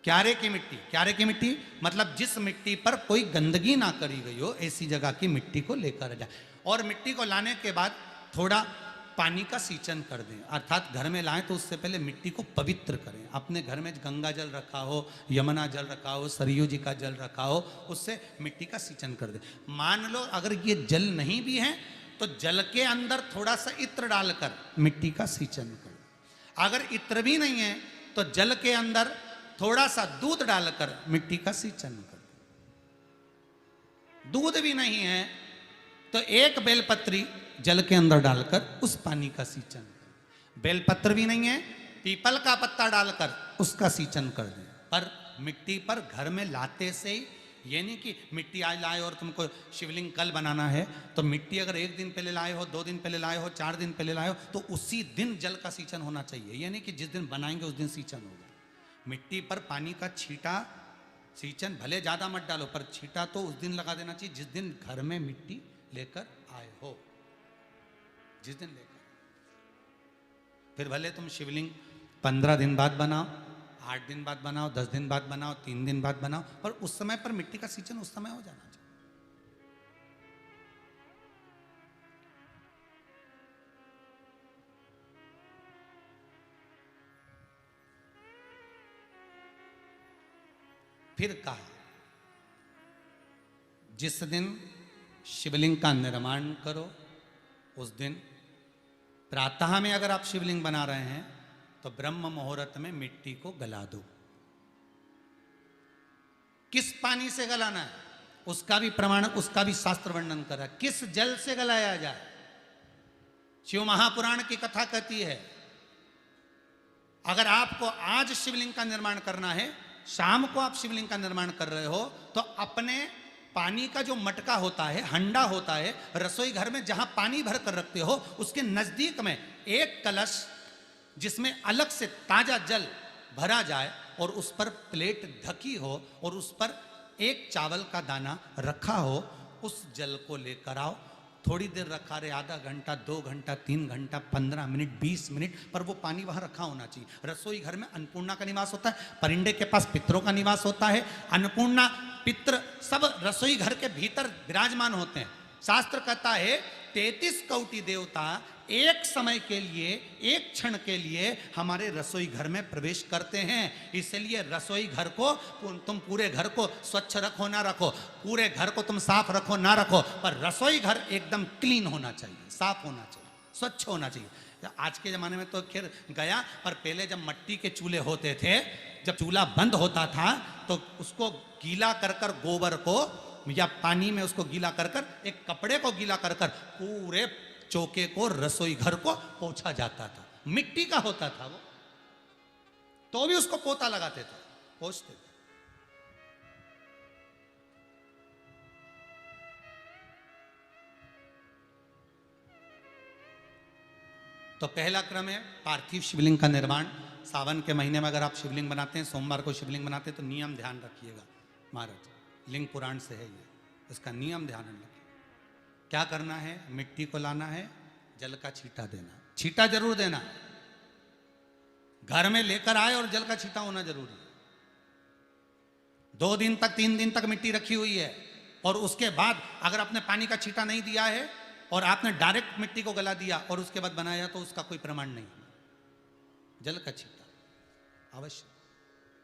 क्यारे की मिट्टी, क्यारे की मिट्टी मतलब जिस मिट्टी पर कोई गंदगी ना करी गई हो, ऐसी जगह की मिट्टी को लेकर जाए। और मिट्टी को लाने के बाद थोड़ा पानी का सींचन कर दें, अर्थात घर में लाएं तो उससे पहले मिट्टी को पवित्र करें। अपने घर में गंगा जल रखा हो, यमुना जल रखा हो, सरयू जी का जल रखा हो, उससे मिट्टी का सींचन कर दें। मान लो अगर ये जल नहीं भी है तो जल के अंदर थोड़ा सा इत्र डालकर मिट्टी का सींचन करें। अगर इत्र भी नहीं है तो जल के अंदर थोड़ा सा दूध डालकर मिट्टी का सींचन करें। दूध भी नहीं है तो एक बेलपत्री जल के अंदर डालकर उस पानी का सींचन करें। बेलपत्र भी नहीं है, पीपल का पत्ता डालकर उसका सींचन कर दें। पर मिट्टी पर घर में लाते से ही, ये नहीं कि मिट्टी आज लाए और तुमको शिवलिंग कल बनाना है, तो मिट्टी अगर 1 दिन पहले लाए हो, 2 दिन पहले लाए हो, 4 दिन पहले लाए हो, तो उसी दिन जल का सींचन होना चाहिए। ये नहीं कि जिस दिन बनाएंगे उस दिन सींचन होगा। मिट्टी पर पानी का छींटा, सींचन भले ज़्यादा मत डालो, पर छींटा तो उस दिन लगा देना चाहिए जिस दिन घर में मिट्टी लेकर आए हो, जिस दिन लेकर। फिर भले तुम शिवलिंग 15 दिन बाद बनाओ, 8 दिन बाद बनाओ, 10 दिन बाद बनाओ, 3 दिन बाद बनाओ, पर उस समय पर मिट्टी का सींचन उस समय हो जाना चाहिए। फिर कहा जिस दिन शिवलिंग का निर्माण करो उस दिन प्रातः में अगर आप शिवलिंग बना रहे हैं तो ब्रह्म मुहूर्त में मिट्टी को गला दो। किस पानी से गलाना है उसका भी प्रमाण, उसका भी शास्त्र वर्णन कर रहा है। किस जल से गलाया जाए, शिव महापुराण की कथा कहती है अगर आपको आज शिवलिंग का निर्माण करना है, शाम को आप शिवलिंग का निर्माण कर रहे हो, तो अपने पानी का जो मटका होता है, हंडा होता है, रसोई घर में जहां पानी भर कर रखते हो, उसके नजदीक में एक कलश जिसमें अलग से ताजा जल भरा जाए और उस पर प्लेट ढकी हो और उस पर एक चावल का दाना रखा हो, उस जल को लेकर आओ। थोड़ी देर रखा रहे, आधा घंटा, 2 घंटा, 3 घंटा, 15 मिनट, 20 मिनट, पर वो पानी वहां रखा होना चाहिए। रसोई घर में अन्नपूर्णा का निवास होता है, परिंदे के पास पितरों का निवास होता है। अन्नपूर्णा, पित्र सब रसोई घर के भीतर विराजमान होते हैं। शास्त्र कहता है 33 कोटि देवता एक समय के लिए, एक क्षण के लिए हमारे रसोई घर में प्रवेश करते हैं। इसलिए रसोई घर को तुम पूरे घर को स्वच्छ रखो ना रखो, पूरे घर को तुम साफ रखो ना रखो, पर रसोई घर एकदम क्लीन होना चाहिए, साफ होना चाहिए, स्वच्छ होना चाहिए। आज के ज़माने में तो खैर गया, पर पहले जब मिट्टी के चूल्हे होते थे, जब चूल्हा बंद होता था तो उसको गीला कर कर, गोबर को या पानी में उसको गीला कर कर, एक कपड़े को गीला कर कर पूरे चौके को, रसोई घर को पोंछा जाता था। मिट्टी का होता था वो, तो भी उसको पोता लगाते थे, पोंछते थे। तो पहला क्रम है पार्थिव शिवलिंग का निर्माण। सावन के महीने में अगर आप शिवलिंग बनाते हैं, सोमवार को शिवलिंग बनाते हैं, तो नियम ध्यान रखिएगा महाराज, लिंग पुराण से है ये, इसका नियम ध्यान रखिए। क्या करना है, मिट्टी को लाना है, जल का छींटा देना, छींटा जरूर देना, घर में लेकर आए और जल का छींटा होना जरूरी है। 2 दिन तक, 3 दिन तक मिट्टी रखी हुई है और उसके बाद अगर आपने पानी का छींटा नहीं दिया है और आपने डायरेक्ट मिट्टी को गला दिया और उसके बाद बनाया, तो उसका कोई प्रमाण नहीं। जल का छींटा अवश्य।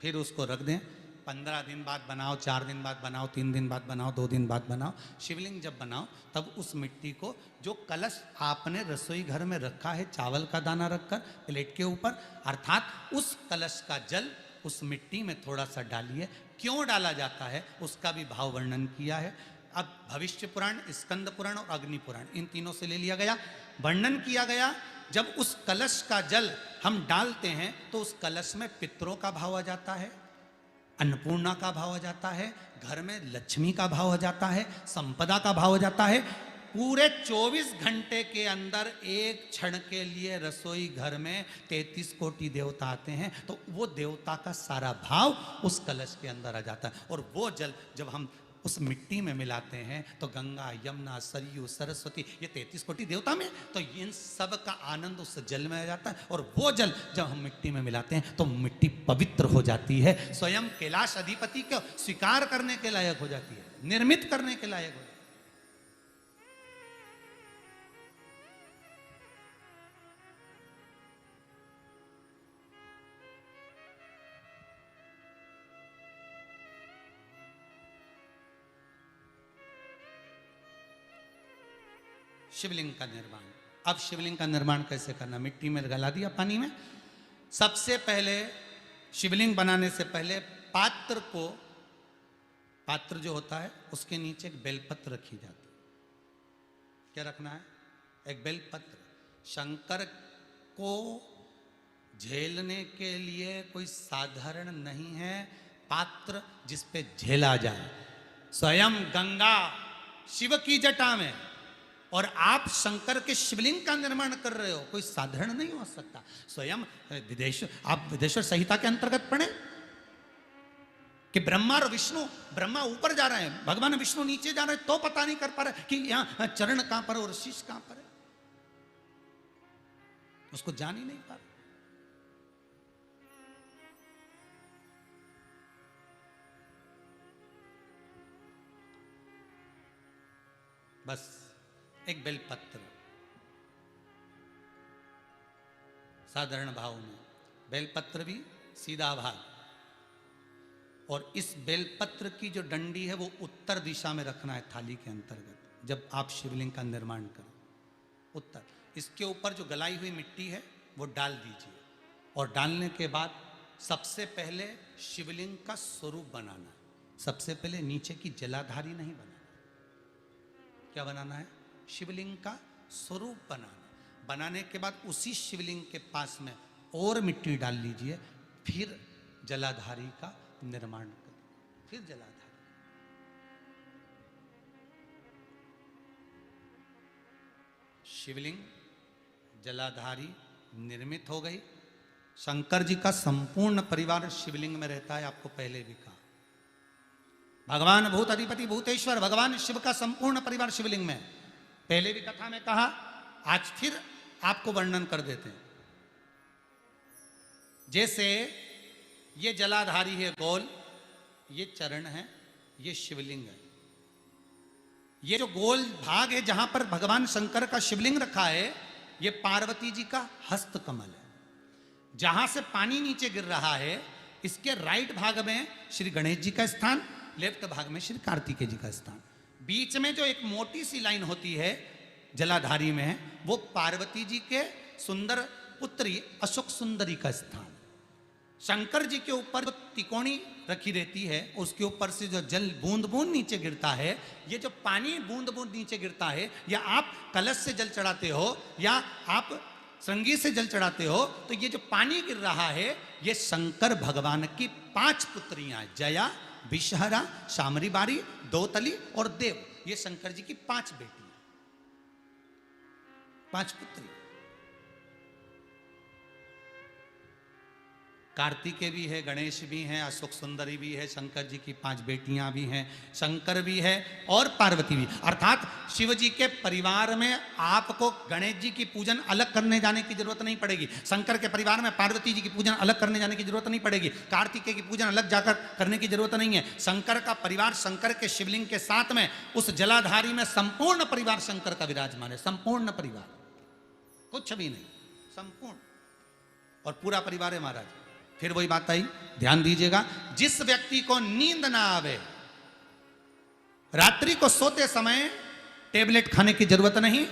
फिर उसको रख दें, 15 दिन बाद बनाओ, 4 दिन बाद बनाओ, 3 दिन बाद बनाओ, 2 दिन बाद बनाओ। शिवलिंग जब बनाओ तब उस मिट्टी को, जो कलश आपने रसोई घर में रखा है चावल का दाना रखकर प्लेट के ऊपर, अर्थात उस कलश का जल उस मिट्टी में थोड़ा सा डालिए। क्यों डाला जाता है उसका भी भाव वर्णन किया है। अब भविष्य पुराण, स्कंद पुराण और अग्नि पुराण, इन तीनों से ले लिया गया, वर्णन किया गया। जब उस कलश का जल हम डालते हैं तो उस कलश में पितरों का भाव आ जाता है, अन्नपूर्णा का भाव आ जाता है, घर में लक्ष्मी का भाव आ जाता है, संपदा का भाव आ जाता है। पूरे 24 घंटे के अंदर एक क्षण के लिए रसोई घर में 33 कोटि देवता आते हैं, तो वो देवता का सारा भाव उस कलश के अंदर आ जाता है। और वो जल जब हम उस मिट्टी में मिलाते हैं तो गंगा, यमुना, सरयू, सरस्वती, ये 33 कोटि देवता में, तो इन सब का आनंद उस जल में आ जाता है। और वो जल जब हम मिट्टी में मिलाते हैं तो मिट्टी पवित्र हो जाती है, स्वयं कैलाश अधिपति को स्वीकार करने के लायक हो जाती है, निर्मित करने के लायक हो जाती है। शिवलिंग का निर्माण। अब शिवलिंग का निर्माण कैसे करना? मिट्टी में गला दिया पानी में। सबसे पहले शिवलिंग बनाने से पहले पात्र जो होता है उसके नीचे एक बेलपत्र रखी जाती है। क्या रखना है? एक बेलपत्र। शंकर को झेलने के लिए कोई साधारण नहीं है पात्र जिस पे झेला जाए। स्वयं गंगा शिव की जटा में और आप शंकर के शिवलिंग का निर्माण कर रहे हो, कोई साधारण नहीं हो सकता। स्वयं आप विदेश्वर संहिता के अंतर्गत पढ़े कि ब्रह्मा और विष्णु, ब्रह्मा ऊपर जा रहे हैं, भगवान विष्णु नीचे जा रहे हैं, तो पता नहीं कर पा रहे कि यहां चरण कहां पर और शीश कहां पर है, उसको जान ही नहीं पा रहे। बस एक बेलपत्र साधारण भाव में, बेलपत्र भी सीधा भाग, और इस बेलपत्र की जो डंडी है वो उत्तर दिशा में रखना है थाली के अंतर्गत जब आप शिवलिंग का निर्माण करें। उत्तर। इसके ऊपर जो गलाई हुई मिट्टी है वो डाल दीजिए, और डालने के बाद सबसे पहले शिवलिंग का स्वरूप बनाना है। सबसे पहले नीचे की जलाधारी नहीं बनाना। क्या बनाना है? शिवलिंग का स्वरूप बनाना। बनाने के बाद उसी शिवलिंग के पास में और मिट्टी डाल लीजिए, फिर जलाधारी का निर्माण करें। फिर जलाधारी, शिवलिंग जलाधारी निर्मित हो गई। शंकर जी का संपूर्ण परिवार शिवलिंग में रहता है, आपको पहले भी कहा। भगवान भूत अधिपति भूतेश्वर भगवान शिव का संपूर्ण परिवार शिवलिंग में, पहले भी कथा में कहा, आज फिर आपको वर्णन कर देते हैं। जैसे ये जलाधारी है गोल, ये चरण है, ये शिवलिंग है। ये जो गोल भाग है जहां पर भगवान शंकर का शिवलिंग रखा है, ये पार्वती जी का हस्त कमल है। जहां से पानी नीचे गिर रहा है, इसके राइट भाग में श्री गणेश जी का स्थान, लेफ्ट भाग में श्री कार्तिकेय जी का स्थान। बीच में जो एक मोटी सी लाइन होती है जलाधारी में, वो पार्वती जी के सुंदर पुत्री अशोक सुंदरी का स्थान। शंकर जी के ऊपर जो तिकोनी रखी रहती है, उसके ऊपर से जो जल बूंद बूंद नीचे गिरता है, ये जो पानी बूंद बूंद नीचे गिरता है, या आप कलश से जल चढ़ाते हो या आप श्रृंगी से जल चढ़ाते हो, तो ये जो पानी गिर रहा है, ये शंकर भगवान की 5 पुत्रियां, जया, विषहरा, शामरी बारी, दौतली और देव, ये शंकर जी की 5 बेटियां, 5 पुत्री। कार्तिकेय भी है, गणेश भी हैं, अशोक सुंदरी भी है, शंकर जी की 5 बेटियां भी हैं, शंकर भी है और पार्वती भी। अर्थात शिव जी के परिवार में आपको गणेश जी की पूजन अलग करने जाने की जरूरत नहीं पड़ेगी, शंकर के परिवार में पार्वती जी की पूजन अलग करने जाने की जरूरत नहीं पड़ेगी, कार्तिकेय की पूजन अलग जाकर करने की जरूरत नहीं है। शंकर का परिवार शंकर के शिवलिंग के साथ में उस जलाधारी में संपूर्ण परिवार शंकर का विराजमान है। संपूर्ण परिवार, कुछ भी नहीं, संपूर्ण, और पूरा परिवार है महाराज। फिर वही बात आई, ध्यान दीजिएगा, जिस व्यक्ति को नींद ना आवे, रात्रि को सोते समय टेबलेट खाने की जरूरत नहीं,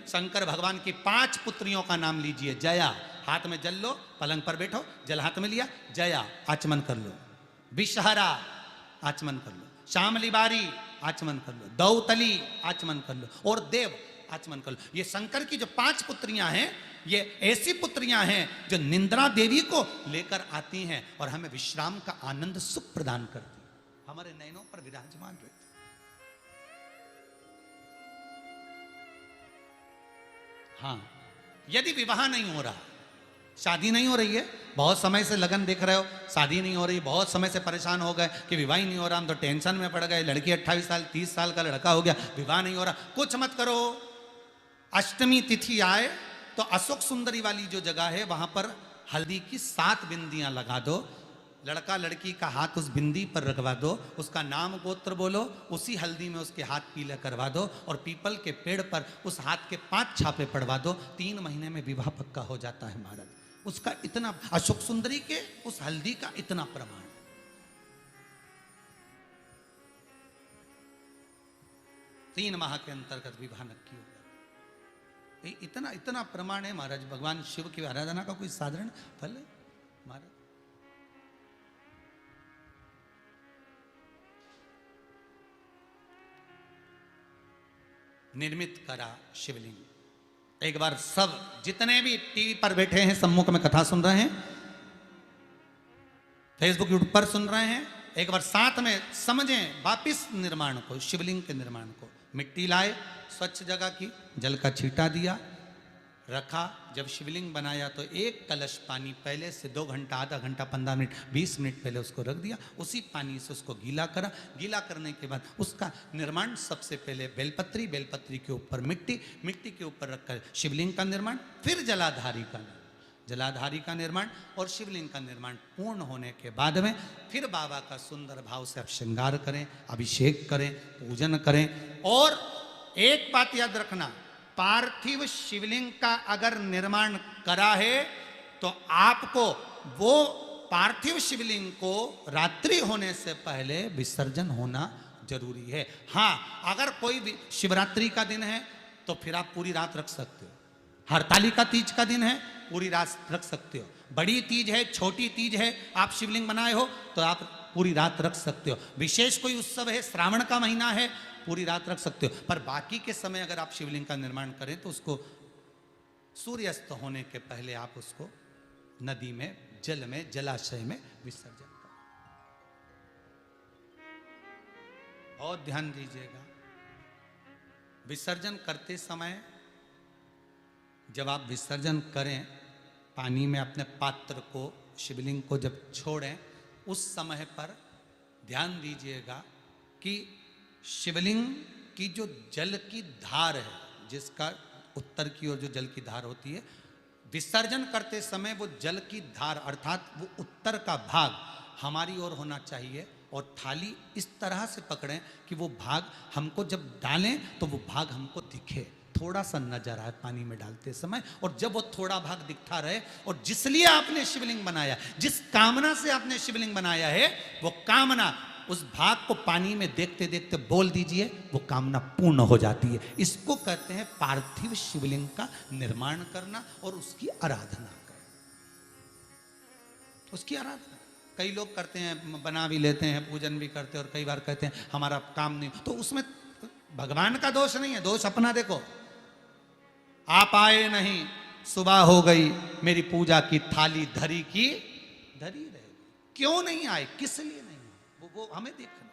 शंकर भगवान की 5 पुत्रियों का नाम लीजिए। जया, हाथ में जल लो, पलंग पर बैठो, जल हाथ में लिया, जया आचमन कर लो, विषहरा आचमन कर लो, शामली बारी आचमन कर लो, दौतली आचमन कर लो और देव आचमन कर लो। ये शंकर की जो 5 पुत्रियां हैं, ये ऐसी पुत्रियां हैं जो निंद्रा देवी को लेकर आती हैं और हमें विश्राम का आनंद सुख प्रदान करती हैं, हमारे नयनों पर विराजमान रहती। हाँ, यदि विवाह नहीं हो रहा, शादी नहीं हो रही है, बहुत समय से लगन देख रहे हो, शादी नहीं हो रही, बहुत समय से परेशान हो गए कि विवाह ही नहीं हो रहा, हम तो टेंशन में पड़ गए, लड़की 28 साल 30 साल का लड़का हो गया, विवाह नहीं हो रहा, कुछ मत करो। अष्टमी तिथि आए तो अशोक सुंदरी वाली जो जगह है वहां पर हल्दी की 7 बिंदियां लगा दो, लड़का लड़की का हाथ उस बिंदी पर रखवा दो, उसका नाम गोत्र बोलो, उसी हल्दी में उसके हाथ पीले करवा दो और पीपल के पेड़ पर उस हाथ के 5 छापे पड़वा दो, 3 महीने में विवाह पक्का हो जाता है महाराज। उसका इतना, अशोक सुंदरी के उस हल्दी का इतना प्रमाण। 3 माह के अंतर्गत विवाह नक्की हो गया। इतना इतना प्रमाण है महाराज। भगवान शिव की आराधना का कोई साधारण फल है महाराज। निर्मित करा शिवलिंग। एक बार सब जितने भी टीवी पर बैठे हैं, सम्मुख में कथा सुन रहे हैं, फेसबुक यूट्यूब पर सुन रहे हैं, एक बार साथ में समझें वापिस निर्माण को, शिवलिंग के निर्माण को। मिट्टी लाए, स्वच्छ जगह की, जल का छींटा दिया, रखा। जब शिवलिंग बनाया तो एक कलश पानी पहले से 2 घंटा, आधा घंटा, 15 मिनट, 20 मिनट पहले उसको रख दिया, उसी पानी से उसको गीला करा। गीला करने के बाद उसका निर्माण सबसे पहले बेलपत्री, बेलपत्री के ऊपर मिट्टी, मिट्टी के ऊपर रखकर शिवलिंग का निर्माण, फिर जलाधारी का निर्माण, जलाधारी का निर्माण और शिवलिंग का निर्माण पूर्ण होने के बाद में फिर बाबा का सुंदर भाव से आप श्रृंगार करें, अभिषेक करें, पूजन करें। और एक बात याद रखना, पार्थिव शिवलिंग का अगर निर्माण करा है तो आपको वो पार्थिव शिवलिंग को रात्रि होने से पहले विसर्जन होना जरूरी है। हाँ, अगर कोई भी शिवरात्रि का दिन है तो फिर आप पूरी रात रख सकते हो। हरतालिका तीज का दिन है, पूरी रात रख सकते हो। बड़ी तीज है, छोटी तीज है, आप शिवलिंग बनाए हो तो आप पूरी रात रख सकते हो। विशेष कोई उत्सव है, श्रावण का महीना है, पूरी रात रख सकते हो। पर बाकी के समय अगर आप शिवलिंग का निर्माण करें तो उसको सूर्यास्त होने के पहले आप उसको नदी में, जल में, जलाशय में विसर्जन करें। बहुत ध्यान दीजिएगा, विसर्जन करते समय जब आप विसर्जन करें, पानी में अपने पात्र को, शिवलिंग को जब छोड़ें, उस समय पर ध्यान दीजिएगा कि शिवलिंग की जो जल की धार है, जिसका उत्तर की ओर जो जल की धार होती है, विसर्जन करते समय वो जल की धार अर्थात वो उत्तर का भाग हमारी ओर होना चाहिए और थाली इस तरह से पकड़ें कि वो भाग हमको जब डालें तो वो भाग हमको दिखे, थोड़ा सा नजर आए पानी में डालते समय। और जब वो थोड़ा भाग दिखता रहे, और जिसलिए आपने शिवलिंग बनाया, जिस कामना से आपने शिवलिंग बनाया है, वो कामना उस भाग को पानी में देखते देखते बोल दीजिए, वो कामना पूर्ण हो जाती है। इसको कहते हैं पार्थिव शिवलिंग का निर्माण करना और उसकी आराधना करना। उसकी आराधना कई लोग करते हैं, बना भी लेते हैं, पूजन भी करते हैं, और कई बार कहते हैं हमारा काम नहीं, तो उसमें भगवान का दोष नहीं है, दोष अपना। देखो, आप आए नहीं, सुबह हो गई, मेरी पूजा की थाली धरी की धरी रहेगी। क्यों नहीं आए, किस लिए नहीं, वो हमें देखना।